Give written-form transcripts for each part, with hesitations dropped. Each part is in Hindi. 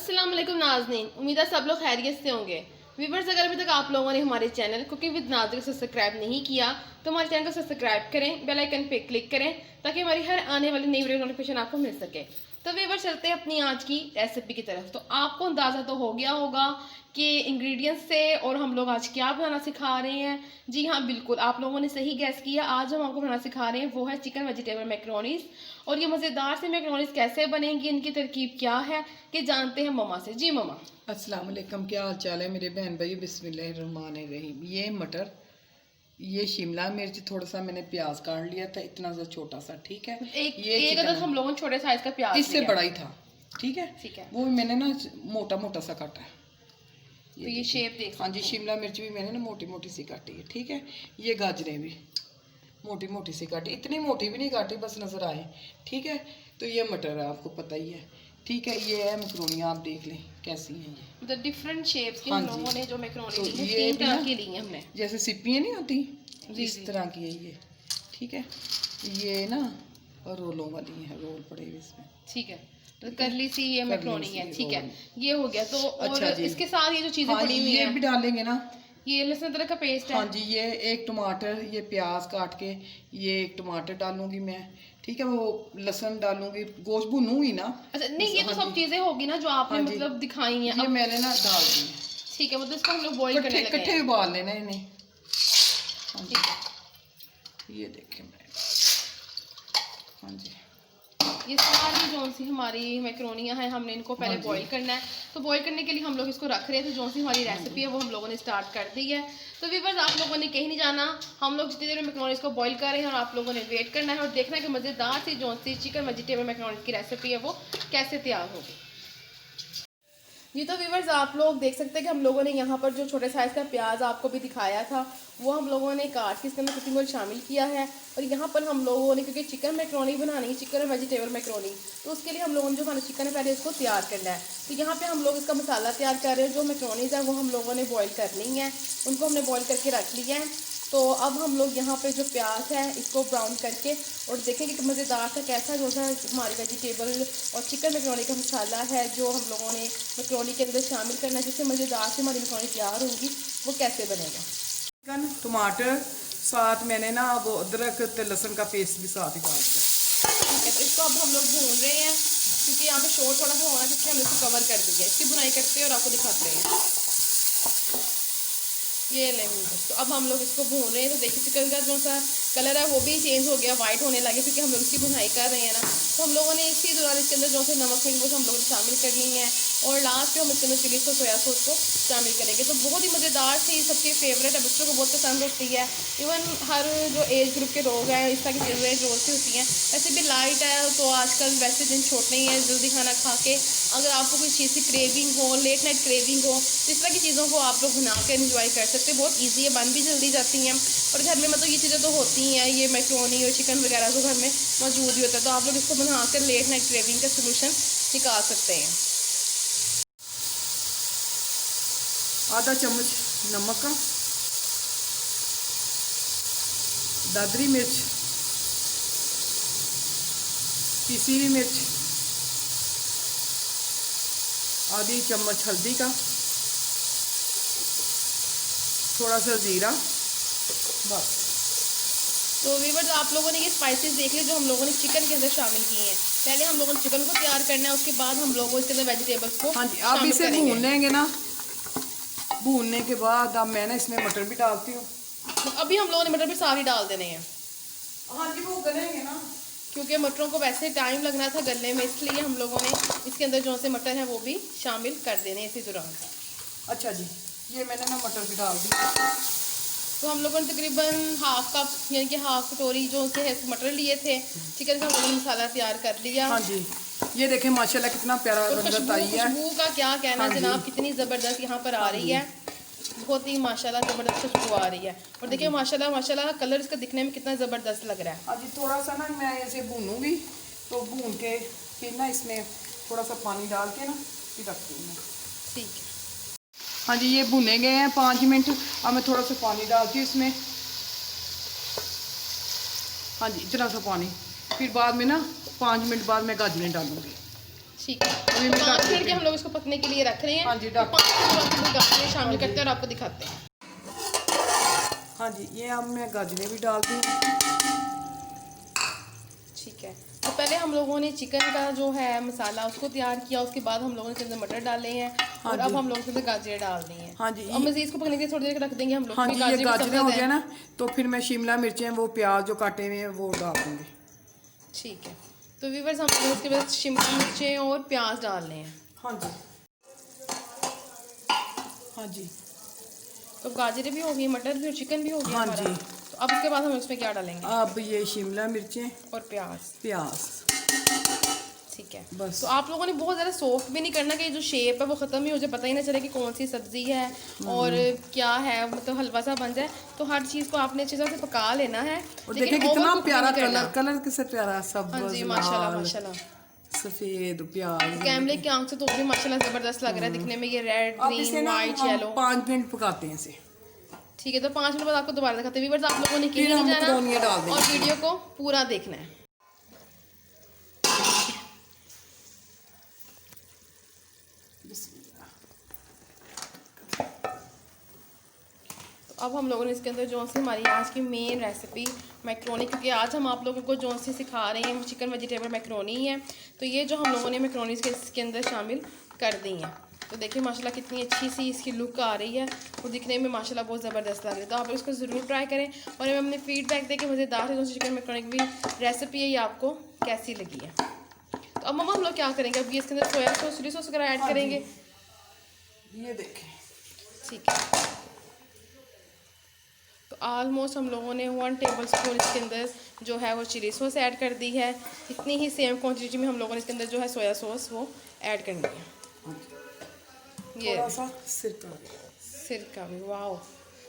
अस्सलाम वालेकुम नाज़नीन, उम्मीद है सब लोग खैरियत से होंगे। व्यूवर्स, अगर अभी तक आप लोगों ने हमारे चैनल कुकिंग विद नाज़िर को सब्सक्राइब नहीं किया तो हमारे चैनल को सब्सक्राइब करें, बेल आइकन पे क्लिक करें ताकि हमारी हर आने वाली नई वीडियो नोटिफिकेशन आपको मिल सके। तो व्यूवर्स, चलते हैं अपनी आज की रेसिपी की तरफ। तो आपको अंदाज़ा तो हो गया होगा कि इंग्रेडिएंट्स से और हम लोग आज क्या बनाना सिखा रहे हैं। जी हाँ, बिल्कुल आप लोगों ने सही गैस किया। आज हम आपको बनाना सिखा रहे हैं वो है चिकन वेजिटेबल मैक्रोनीज। और ये मज़ेदार से मैक्रोनीज कैसे बनेंगी, इनकी तरकीब क्या है, कि जानते हैं ममा से। जी ममा। अस्सलाम वालेकुम, क्या हाल चाल है मेरे बहन भाई। बिस्मिल्लाहिर्रहमानिर्रहीम। ये मटर, ये शिमला मिर्च, थोड़ा सा मैंने प्याज काट लिया था, इतना सा छोटा सा, ठीक है। एक अदद हम लोगों ने छोटे साइज का प्याज इससे बड़ा ही था, ठीक है। ठीक है, वो मैंने ना मोटा मोटा सा काटा है। तो ये शेप देख। हाँ जी, शिमला मिर्च भी मैंने ना मोटी मोटी सी काटी है, ठीक है। ये गाजरें भी मोटी मोटी सी काटी, इतनी मोटी भी नहीं काटी, बस नज़र आए, ठीक है। तो ये मटर है, आपको पता ही है, ठीक है। ये है मैक्रोनी, आप देख लें कैसी हैं ये, मतलब डिफरेंट शेप्स की हाँ हम लोगों ने जो मैक्रोनी तो ली है, ये 3 तरह की ली है हमने। जैसे सिप्पियाँ नहीं आती, जी, इस तरह की है ये, ठीक है। ये ना रोलों वाली है, रोल पड़े हुए इसमें, ठीक है। तो करली सी ये मैक्रोनी है, ठीक है। रोल। ये हो गया। तो और अच्छा जी। इसके साथ ये जो चीजें हाँ, पड़ी हुई ये हैं, भी डालेंगे ना। ये लहसुन अदरक का पेस्ट है। हाँ जी, ये एक टमाटर, ये प्याज काट के, ये एक टमाटर डालूंगी मैं, ठीक है। वो लहसुन डालूंगी, गोश्त भूनूंगी ना। अच्छा नहीं, ये तो सब चीजें होगी ना जो आपने मतलब दिखाई हैं। ये मैंने ना डाल दी, ठीक है। मतलब इसको हम लोग बॉईल करने लगे हैं। इकट्ठे उबाल लेना इन्हें। ठीक है, ये देखें मैं, हाँ जी। ये सारी जो सी हमारी मैक्रोनियाँ हैं, हमने इनको पहले बॉईल करना है। तो बॉईल करने के लिए हम लोग इसको रख रहे थे। जो सी हमारी रेसिपी है वो हम लोगों ने स्टार्ट कर दी है। तो व्यूअर्स, आप लोगों ने कहीं नहीं जाना, हम लोग जितनी देर में मैक्रोनीज को बॉईल कर रहे हैं और आप लोगों ने वेट करना है और देखना है कि मज़ेदार सी जो सी चिकन वेजिटेबल मैक्रोनीज की रेसिपी है वो कैसे तैयार होगी। जी तो व्यूवर्स, आप लोग देख सकते हैं कि हम लोगों ने यहाँ पर जो छोटे साइज़ का प्याज आपको भी दिखाया था वो हम लोगों ने काट के इसके अंदर कुकिंग ऑयल शामिल किया है। और यहाँ पर हम लोगों ने, क्योंकि चिकन मैक्रोनी बनानी है, चिकन और वेजिटेबल मैक्रोनी, तो उसके लिए हम लोगों ने जो हमारा चिकन है पहले इसको तैयार करना है। तो यहाँ पे हम लोग इसका मसाला तैयार कर रहे हैं। जो मैक्रोनीज है वो हम लोगों ने बॉईल करनी है, उनको हमने बॉईल करके रख लिया है। तो अब हम लोग यहाँ पे जो प्याज है इसको ब्राउन करके और देखेंगे कि मज़ेदार सा कैसा जो है हमारी वेजिटेबल और चिकन मैक्रोनी का मसाला है जो हम लोगों ने मैक्रोनी के अंदर शामिल करना है, जिससे मज़ेदार से हमारी मैक्रोनी तैयार होगी, वो कैसे बनेगा। चिकन, टमाटर, साथ मैंने ना वो अदरक तो लहसुन का पेस्ट भी साथ ही डाल दिया, ठीक है। तो इसको अब हम लोग भून रहे हैं, क्योंकि यहाँ पे शोर थोड़ा सा होना है, इसलिए हम इसको कवर कर दिया। इसकी बुनाई करते हैं और आपको दिखाते हैं। ये लेमन। तो अब हम लोग इसको भून रहे हैं। तो देखिए चिकन का जो सा कलर है वो भी चेंज हो गया, वाइट होने लगे, क्योंकि हम लोग इसकी भुनाई कर रहे हैं ना। तो हम लोगों ने इसी दौरान इसके अंदर जो से नमक मिर्च वो हम लोगों ने शामिल करनी है और लास्ट में हम इसके अंदर चिली सॉस, सोया सॉस को शामिल करेंगे। तो बहुत ही मज़ेदार सी, सबके फेवरेट है, बच्चों को बहुत पसंद होती है। इवन हर जो एज ग्रुप के लोग हैं इस तरह की चीज़ें रोज़ सी होती हैं। वैसे भी लाइट है तो आजकल वैसे दिन छोटे ही हैं, जल्दी खाना खा के अगर आपको कोई चीज़ की क्रेविंग हो, लेट नाइट क्रेविंग हो, तो इस तरह की चीज़ों को आप लोग बना कर एंजॉय कर सकते हैं। बहुत ईजी है, बन भी जल्दी जाती हैं और घर में मतलब ये चीज़ें तो होती ही हैं। ये मैक्रोनी और चिकन वगैरह तो घर में मौजूद ही होता है। तो आप लोग इसको बनाकर लेट नाइट क्रेविंग का सोल्यूशन निकाल सकते हैं। आधा चम्मच नमक का, दादरी मिर्च, पिसी हुई मिर्च, आधी चम्मच हल्दी का, थोड़ा सा ज़ीरा, बस। तो व्यूअर्स, आप लोगों ने ये स्पाइसेस देख लिए जो हम लोगों ने चिकन के अंदर शामिल किए हैं। पहले हम लोगों ने चिकन को तैयार करना है, उसके बाद हम लोगों इसके अंदर वेजिटेबल्स को हाँ जी, आप इसे भून लेंगे ना। भूनने के बाद अब मैं ना इसमें मटर भी डालती हूँ। तो अभी हम लोगों ने मटर भी सारी डाल देने हैं। हाँ जी, वो गलेंगे ना, क्योंकि मटरों को वैसे टाइम लगना था गलने में, इसलिए हम लोगों ने इसके अंदर जो से मटर हैं वो भी शामिल कर देने इसी दौरान। अच्छा जी, ये मैंने ना मटर भी डाल दी। तो हम लोगों ने तकरीबन हाफ कप यानी कि हाफ कटोरी जो से मटर लिए थे, चिकन का हम लोगों ने मसाला तैयार कर लिया। हाँ जी, ये देखें माशाल्लाह कितना प्यारा रंगत आई है। खुशबू का क्या कहना हाँ जनाब, कितनी ज़बरदस्त यहाँ पर आ रही है। बहुत ही माशाल्लाह ज़बरदस्त खुशबू आ रही है। और देखिए माशाल्लाह माशाल्लाह कलर इसका दिखने में कितना ज़बरदस्त लग रहा है। हाँ जी, थोड़ा सा ना मैं ऐसे भूनूंगी, तो भून के फिर ना इसमें थोड़ा सा पानी डाल के ना फिर रख दूँगी। ठीक है। हाँ जी, ये भुने गए हैं 5 मिनट। अब मैं थोड़ा सा पानी डालती हूँ इसमें। हाँ जी, इतना सा पानी। फिर बाद में ना 5 मिनट बाद मैं गाजरें डालूँगी। ठीक है, अभी तो मैं 5 ढक मिनट देती के हम लोग इसको पकने के लिए रख रहे हैं। हाँ जी, तो ढक 5 मिनट बाद गाजरें शामिल करते हैं और आपको दिखाते हैं। हाँ जी, ये अब मैं गाजरें भी डाल दूँ। ठीक है, तो पहले हम लोगों ने चिकन का जो है मसाला उसको तैयार किया, उसके बाद हम लोगों ने इसके अंदर मटर डाले हैं हाँ और जी। अब हम लोग इसके अंदर गाजरें डाल दी हैं। हाँ जी, तो अब मज़ीद इसको पकने के लिए थोड़ी देर रख देंगे हम लोग, हाँ क्योंकि जी, ये भी गाजरें सब्ज़ हो हैं। गया ना, तो फिर मैं शिमला मिर्चें वो प्याज जो काटे हुए हैं वो डाल दूँगी। ठीक है, तो व्यूअर्स हम लोग इसके बाद शिमला मिर्चें और प्याज डालने हैं। हाँ जी, हाँ जी, तो गाजरें भी हो गई, मटर भी और चिकन भी हो गया हाँ हमारा। जी। तो अब इसके बाद हम इसमें क्या डालेंगे? अब ये शिमला मिर्चें, और प्याज। प्याज, ठीक है, बस। तो आप लोगों ने बहुत ज़्यादा सॉफ्ट भी नहीं करना कि जो शेप है वो ख़त्म ही हो जाए, पता ही ना चले कि कौन सी सब्ज़ी है और क्या है, मतलब हलवा सा बन जाए। तो हर चीज़ को आपने अच्छे से पका लेना है। और लेकिन देखिए कितना overcook भी प्यारा नहीं करना। कलर किसे प्यारा, सब हाँ जी, माशाल्लाह लाल, माशाल्लाह। सफेद प्याज। कैमरे की आंख से तो भी माशाल्लाह ज़बरदस्त लग रहा है दिखने में, ये रेड, अब इसे ग्रीन, ना वाइट, हम येलो। 5 मिनट पकाते हैं इसे। ठीक है, तो 5 मिनट बाद आपको दोबारा दिखाते हैं। व्यूअर्स आप लोगों ने फिर कहीं हम नहीं जाना मकरोनियाँ डाल देंगे। और वीडियो को पूरा देखना है। अब हम लोगों ने इसके अंदर जो सी हमारी आज की मेन रेसिपी मैक्रोनी, क्योंकि आज हम आप लोगों को जो सी सिखा रहे हैं चिकन वेजिटेबल मैक्रोनी है, तो ये जो हम लोगों ने मैक्रोनी इसके अंदर शामिल कर दी हैं। तो देखिए माशाल्लाह कितनी अच्छी सी इसकी लुक आ रही है और दिखने में माशाल्लाह बहुत ज़बरदस्त लग रही है। तो आप इसको ज़रूर ट्राई करें और हमें अपने फीडबैक दें कि मज़ेदार है जो चिकन मैक्रोनी की रेसिपी है ये आपको कैसी लगी है। तो अब मम्मा हम लोग क्या करेंगे, अब ये इसके अंदर सोया सॉस, चिली सॉस वगैरह ऐड हाँ जी। करेंगे। ये देखें, ठीक है, तो ऑलमोस्ट हम लोगों ने 1 टेबल स्पून इसके अंदर जो है वो चिली सॉस ऐड कर दी है। इतनी ही सेम क्वांटिटी में हम लोगों ने इसके अंदर जो है सोया सॉस वो ऐड करनी है। ये थोड़ा सा सिरका। सिरका भी, वाह,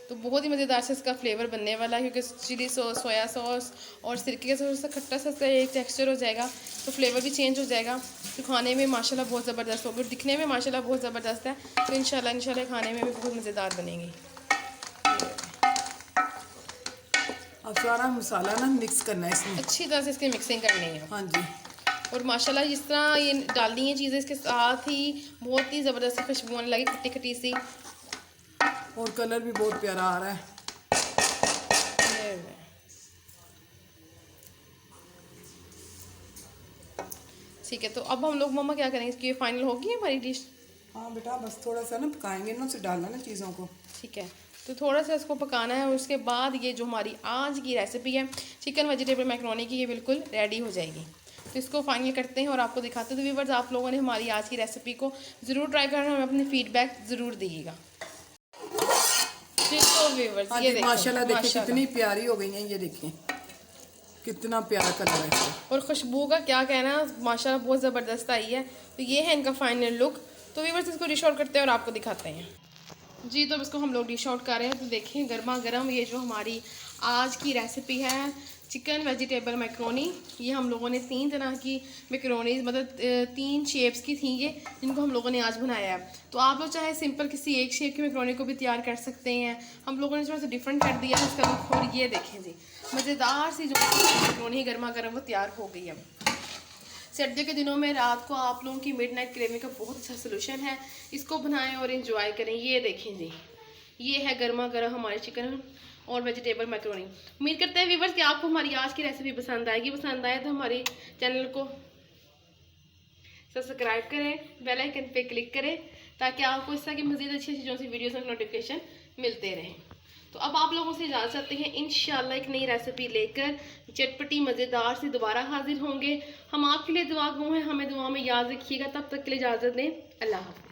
तो बहुत ही मज़ेदार से इसका फ्लेवर बनने वाला है, क्योंकि चिली सॉस, सोया सॉस और सिरके के थोड़ा सा खट्टा सा एक टेक्सचर हो जाएगा, तो फ्लेवर भी चेंज हो जाएगा। तो खाने में माशाल्लाह बहुत ज़बरदस्त होगी और दिखने में माशाल्लाह बहुत ज़बरदस्त है। तो इंशाल्लाह खाने में भी बहुत मज़ेदार बनेगी। अब सारा मसाला ना मिक्स करना है इसमें, अच्छी तरह से इसकी मिक्सिंग करनी है। हाँ जी। और माशाल्लाह जिस तरह ये डालनी है चीज़ें, इसके साथ ही बहुत ही ज़बरदस्त खुशबू आने लगी, खट्टी खट्टी सी, और कलर भी बहुत प्यारा आ रहा है। ठीक है, तो अब हम लोग मम्मा क्या करेंगे, इसकी फाइनल होगी हमारी डिश। हाँ बेटा, बस थोड़ा सा ना पकाएंगे ना, उसे डालना ना चीज़ों को। ठीक है, तो थोड़ा सा इसको पकाना है और उसके बाद ये जो हमारी आज की रेसिपी है चिकन वेजिटेबल मैक्रोनी की, ये बिल्कुल रेडी हो जाएगी। तो इसको फाइनल करते हैं और आपको दिखाते हैं। तो व्यूअर्स आप लोगों ने हमारी आज की रेसिपी को ज़रूर ट्राई करना, हमें अपनी फीडबैक ज़रूर दीजिएगा। तो व्यूअर्स हाँ ये जी, देखो माशाल्लाह देखिए कितनी प्यारी हो गई हैं, ये देखिए कितना प्यारा कलर है इसका। और खुशबू का क्या कहना, माशाल्लाह बहुत ज़बरदस्त आई है। तो ये है इनका फाइनल लुक। तो व्यूअर्स इसको डिश आउट करते हैं और आपको दिखाते हैं। जी, तो इसको हम लोग डिश आउट कर रहे हैं। तो देखिए गर्मा गर्म ये जो हमारी आज की रेसिपी है चिकन वेजिटेबल मैक्रोनी, ये हम लोगों ने 3 तरह की मैक्रोनीज, मतलब 3 शेप्स की थी ये, जिनको हम लोगों ने आज बनाया है। तो आप लोग चाहे सिंपल किसी एक शेप की मैक्रोनी को भी तैयार कर सकते हैं, हम लोगों ने थोड़ा सा डिफरेंट कर दिया है इसका लुक। और ये देखें जी, मज़ेदार सी जो मैक्रोनी गर्मा गर्म वो तैयार हो गई है। सर्दियों के दिनों में रात को आप लोगों की मिडनाइट क्रेविंग का बहुत अच्छा सोल्यूशन है, इसको बनाएं और एंजॉय करें। ये देखें जी, ये है गर्मा गर्म हमारे चिकन और वेजिटेबल मैक्रोनी। उम्मीद करते हैं व्यूअर्स कि आपको हमारी आज की रेसिपी पसंद आएगी। पसंद आए तो हमारे चैनल को सब्सक्राइब करें, बेल आइकन पे क्लिक करें, ताकि आपको इस तरह की मज़ीद अच्छी चीज़ों से वीडियोस और नोटिफिकेशन मिलते रहें। तो अब आप लोगों से इजाज़त चाहते हैं, इंशाल्लाह एक नई रेसिपी लेकर चटपटी मज़ेदार से दोबारा हाजिर होंगे। हम आपके लिए दुआ गो हैं, हमें दुआ में याद रखिएगा। तब तक के लिए इजाज़त दें, अल्लाह हाफ़िज़।